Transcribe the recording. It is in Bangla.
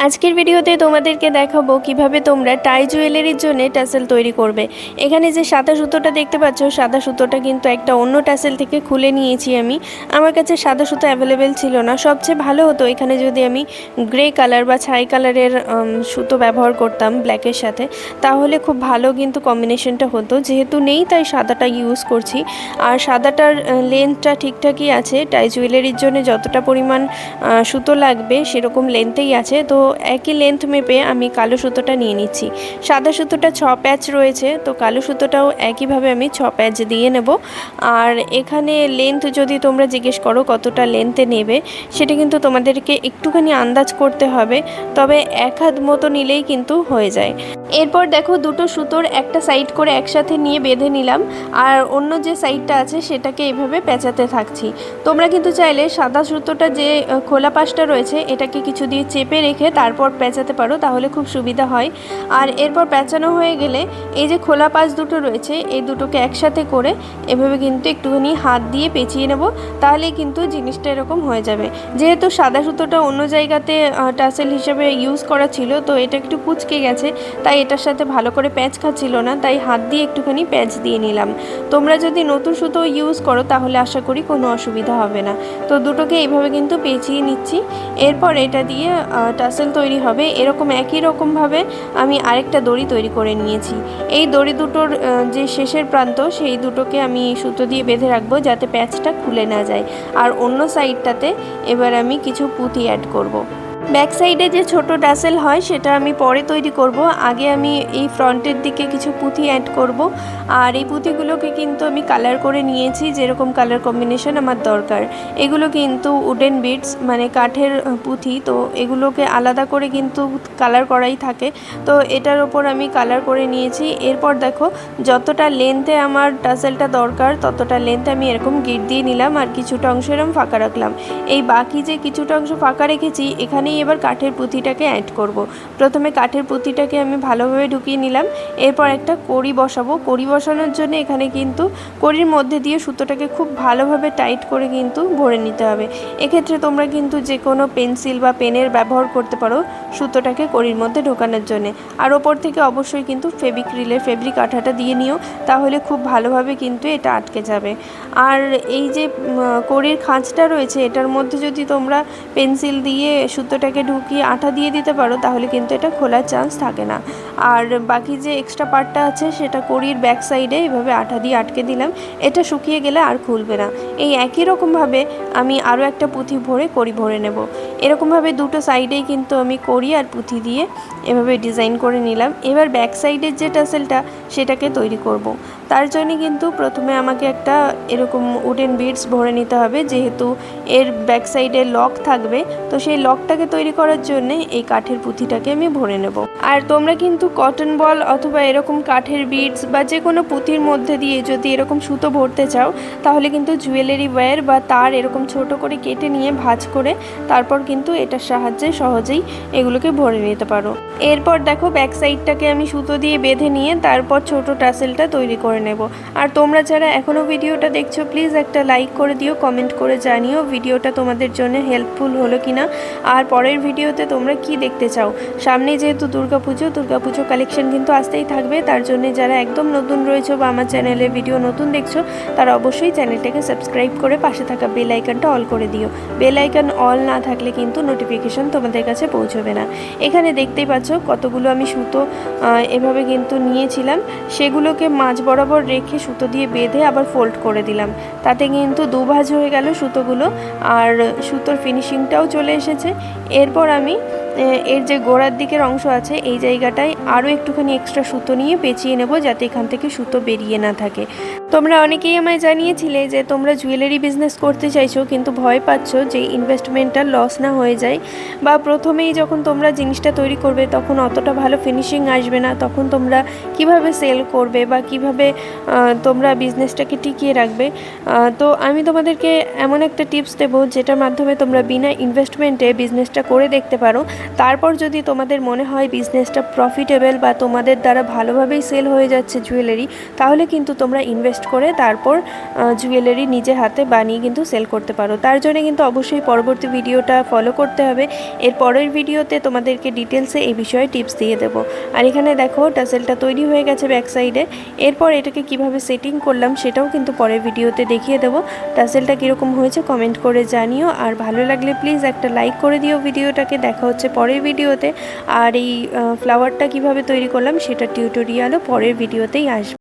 আজকের ভিডিওতে তোমাদেরকে দেখাবো কিভাবে তোমরা টাই জুয়েলারির জন্য টাসেল তৈরি করবে। এখানে যে সাদা সুতোটা দেখতে পাচ্ছ, সাদা সুতোটা কিন্তু একটা অন্য টাসেল থেকে খুলে নিয়েছি আমি। আমার কাছে সাদা সুতো অ্যাভেলেবেল ছিল না। সবচেয়ে ভালো হতো এখানে যদি আমি গ্রে কালার বা ছাই কালারের সুতো ব্যবহার করতাম ব্ল্যাকের সাথে, তাহলে খুব ভালো কিন্তু কম্বিনেশনটা হতো। যেহেতু নেই তাই সাদাটা ইউজ করছি। আর সাদাটার লেন্থটা ঠিকঠাকই আছে, টাই জুয়েলারির জন্য যতটা পরিমাণ সুতো লাগবে সেরকম লেন্থেই আছে। তো একই লেন্থ মেপে আমি কালো সুতোটা নিয়ে নিচ্ছি। সাদা সুতোটা 6 প্যাচ রয়েছে, তো কালো সুতোটাও একইভাবে আমি 6 প্যাচ দিয়ে নেব। আর এখানে লেন্থ যদি তোমরা জিজ্ঞেস করো কতটা লেন্থে নেবে, সেটা কিন্তু তোমাদেরকে একটুখানি আন্দাজ করতে হবে, তবে 1 হাত মতো নিলেই কিন্তু হয়ে যায়। এরপর দেখো দুটো সুতোর একটা সাইড করে একসাথে নিয়ে বেঁধে নিলাম, আর অন্য যে সাইডটা আছে সেটাকে এইভাবে পেঁচাতে থাকছি। তোমরা কিন্তু চাইলে সাদা সুতোটা যে খোলা পাশটা রয়েছে এটাকে কিছু দিয়ে চেপে রেখে তারপর পেঁচাতে পারো, তাহলে খুব সুবিধা হয়। আর এরপর পেঁচানো হয়ে গেলে এই যে খোলা পাশ দুটো রয়েছে এই দুটোকে একসাথে করে এভাবে কিন্তু একটুখানি হাত দিয়ে পেঁচিয়ে নেব, তাহলেই কিন্তু জিনিসটা এরকম হয়ে যাবে। যেহেতু সাদা সুতোটা অন্য জায়গাতে টাসেল হিসেবে ইউজ করা ছিল, তো এটা একটু কুঁচকে গেছে, তাই এটার সাথে ভালো করে প্যাঁচ খাচ্ছিল না, তাই হাত দিয়ে একটুখানি প্যাঁচ দিয়ে নিলাম। তোমরা যদি নতুন সুতো ইউজ করো তাহলে আশা করি কোনো অসুবিধা হবে না। তো দুটোকে এইভাবে কিন্তু পেঁচিয়ে নিচ্ছি। এরপর এটা দিয়ে টাসেল তৈরি হবে। এরকম একই রকমভাবে আমি আরেকটা দড়ি তৈরি করে নিয়েছি। এই দড়ি দুটোর যে শেষের প্রান্ত সেই দুটোকে আমি সুতো দিয়ে বেঁধে রাখবো যাতে প্যাচটা খুলে না যায়। আর অন্য সাইডটাতে এবার আমি কিছু পুঁতি অ্যাড করব। ব্যাক সাইডে যে ছোট টাসেল হয় সেটা আমি পরে তৈরি করব। আগে আমি এই ফ্রন্টের দিকে কিছু পুঁতি অ্যাড করব। আর এই পুঁতিগুলোকে কিন্তু আমি কালার করে নিয়েছি, যেরকম কালার কম্বিনেশন আমার দরকার। এগুলো কিন্তু উডেন বিডস মানে কাঠের পুঁতি, তো এগুলোকে আলাদা করে কিন্তু কালার করাই থাকে। তো এটার ওপর আমি কালার করে নিয়েছি। এরপর দেখো যতটা লেন্থে আমার টাসেলটা দরকার ততটা লেন্থে আমি এরকম গিট দিয়ে নিলাম, আর কিছুটা অংশ এরকম ফাঁকা রাখলাম। এই বাকি যে কিছুটা অংশ ফাঁকা রেখেছি এখানেই এবার কাঠের পুঁতিটাকে অ্যাড করব। প্রথমে কাঠের পুঁতিটাকে আমি ভালোভাবে ঢুকিয়ে নিলাম। এরপর একটা কড়ি বসাবো। কড়ি বসানোর জন্য এখানে কিন্তু কড়ির মধ্যে দিয়ে সুতোটাকে খুব ভালোভাবে টাইট করে কিন্তু ভরে নিতে হবে। এক্ষেত্রে তোমরা কিন্তু যে কোনো পেন্সিল বা পেনের ব্যবহার করতে পারো সুতোটাকে কড়ির মধ্যে ঢোকানোর জন্য। আর ওপর থেকে অবশ্যই কিন্তু ফেব্রিক্রিলের ফেব্রিক আঠাটা দিয়ে নিও, তাহলে খুব ভালোভাবে কিন্তু এটা আটকে যাবে। আর এই যে কড়ির খাঁজটা রয়েছে এটার মধ্যে যদি তোমরা পেন্সিল দিয়ে সুতোটাকে ঢুকিয়ে আঠা দিয়ে দিতে পারো তাহলে কিন্তু এটা খোলার চান্স থাকে না। আর বাকি যে এক্সট্রা পার্টটা আছে সেটা কড়ির ব্যাক সাইডে এভাবে আঠা দিয়ে আটকে দিলাম। এটা শুকিয়ে গেলে আর খুলবে না। এই একই রকমভাবে আমি আরও একটা পুঁথি ভরে কড়ি ভরে নেব। এরকমভাবে দুটো সাইডেই কিন্তু আমি কড়ি আর পুঁথি দিয়ে এভাবে ডিজাইন করে নিলাম। এবার ব্যাক সাইডের যে টাসেলটা সেটাকে তৈরি করব। তার জন্য কিন্তু প্রথমে আমাকে একটা এরকম উডেন বিডস ভরে নিতে হবে, যেহেতু এর ব্যাক সাইডে লক থাকবে। তো সেই লকটাকে তৈরি করার জন্য এই কাঠের পুঁথিটাকে আমি ভরে নেব। আর তোমরা কিন্তু কটন বল অথবা এরকম কাঠের বিডস বা যে কোনো পুঁথির মধ্যে দিয়ে যদি এরকম সুতো ভরতে চাও তাহলে কিন্তু জুয়েলারি ওয়্যার বা তার এরকম ছোট করে কেটে নিয়ে ভাঁজ করে তারপর কিন্তু এটার সাহায্যে সহজেই এগুলোকে ভরে নিতে পারো। এরপর দেখো ব্যাক সাইডটাকে আমি সুতো দিয়ে বেঁধে নিয়ে তারপর ছোট টাসেলটা তৈরি করে নেব। আর তোমরা যারা এখনও ভিডিওটা দেখছো প্লিজ একটা লাইক করে দিও, কমেন্ট করে জানিও ভিডিওটা তোমাদের জন্য হেল্পফুল হলো কিনা, আর পরের ভিডিওতে তোমরা কি দেখতে চাও। সামনে যেহেতু দুর্গাপুজো কালেকশন কিন্তু আসতেই থাকবে, তার জন্য যারা একদম নতুন রয়েছে বা আমার চ্যানেলে ভিডিও নতুন দেখছো তারা অবশ্যই চ্যানেলটাকে সাবস্ক্রাইব করে পাশে থাকা বেল আইকনটা অল করে দিও। বেল আইকন অল না থাকলে কিন্তু নোটিফিকেশন তোমাদের কাছে পৌঁছবে না। এখানে দেখতেই পাচ্ছ কতগুলো আমি সুতো এভাবে কিন্তু নিয়েছিলাম, সেগুলোকে মাঝ বরাবর রেখে সুতো দিয়ে বেঁধে আবার ফোল্ড করে দিলাম। তাতে কিন্তু দুভাঁজ হয়ে গেল সুতোগুলো, আর সুতোর ফিনিশিংটাও চলে এসেছে। এরপর আমি এর যে গোড়ার দিকের অংশ আছে এই জায়গাটায় আরও একটুখানি এক্সট্রা সুতো নিয়ে পেঁচিয়ে নেব যাতে এখান থেকে সুতো বেরিয়ে না থাকে। তোমরা অনেকেই আমায় জানিয়েছিলে যে তোমরা জুয়েলারি বিজনেস করতে চাইছো কিন্তু ভয় পাচ্ছ যে ইনভেস্টমেন্টটা লস না হয়ে যায়, বা প্রথমেই যখন তোমরা জিনিসটা তৈরি করবে তখন অতটা ভালো ফিনিশিং আসবে না, তখন তোমরা কিভাবে সেল করবে বা কিভাবে তোমরা বিজনেসটাকে টিকিয়ে রাখবে। তো আমি তোমাদেরকে এমন একটা টিপস দেবো যেটার মাধ্যমে তোমরা বিনা ইনভেস্টমেন্টে বিজনেসটা করে দেখতে পারো। তারপর যদি তোমাদের মনে হয় বিজনেসটা প্রফিটেবল বা তোমাদের দ্বারা ভালোভাবেই সেল হয়ে যাচ্ছে জুয়েলারি, তাহলে কিন্তু তোমরা ইনভেস্ট টেস্ট করে তারপর জুয়েলারি নিজে হাতে বানিয়ে কিন্তু সেল করতে পারো। তার জন্য কিন্তু অবশ্যই পরবর্তী ভিডিওটা ফলো করতে হবে। এর পরের ভিডিওতে তোমাদেরকে ডিটেলসে এই বিষয়ে টিপস দিয়ে দেবো। আর এখানে দেখো টাসেলটা তৈরি হয়ে গেছে ব্যাক সাইডে। এরপর এটাকে কিভাবে সেটিং করলাম সেটাও কিন্তু পরের ভিডিওতে দেখিয়ে দেবো। টাসেলটা কীরকম হয়েছে কমেন্ট করে জানিও, আর ভালো লাগলে প্লিজ একটা লাইক করে দিও ভিডিওটাকে। দেখা হচ্ছে পরের ভিডিওতে। আর এই ফ্লাওয়ারটা কিভাবে তৈরি করলাম সেটা টিউটোরিয়ালও পরের ভিডিওতেই আসবে।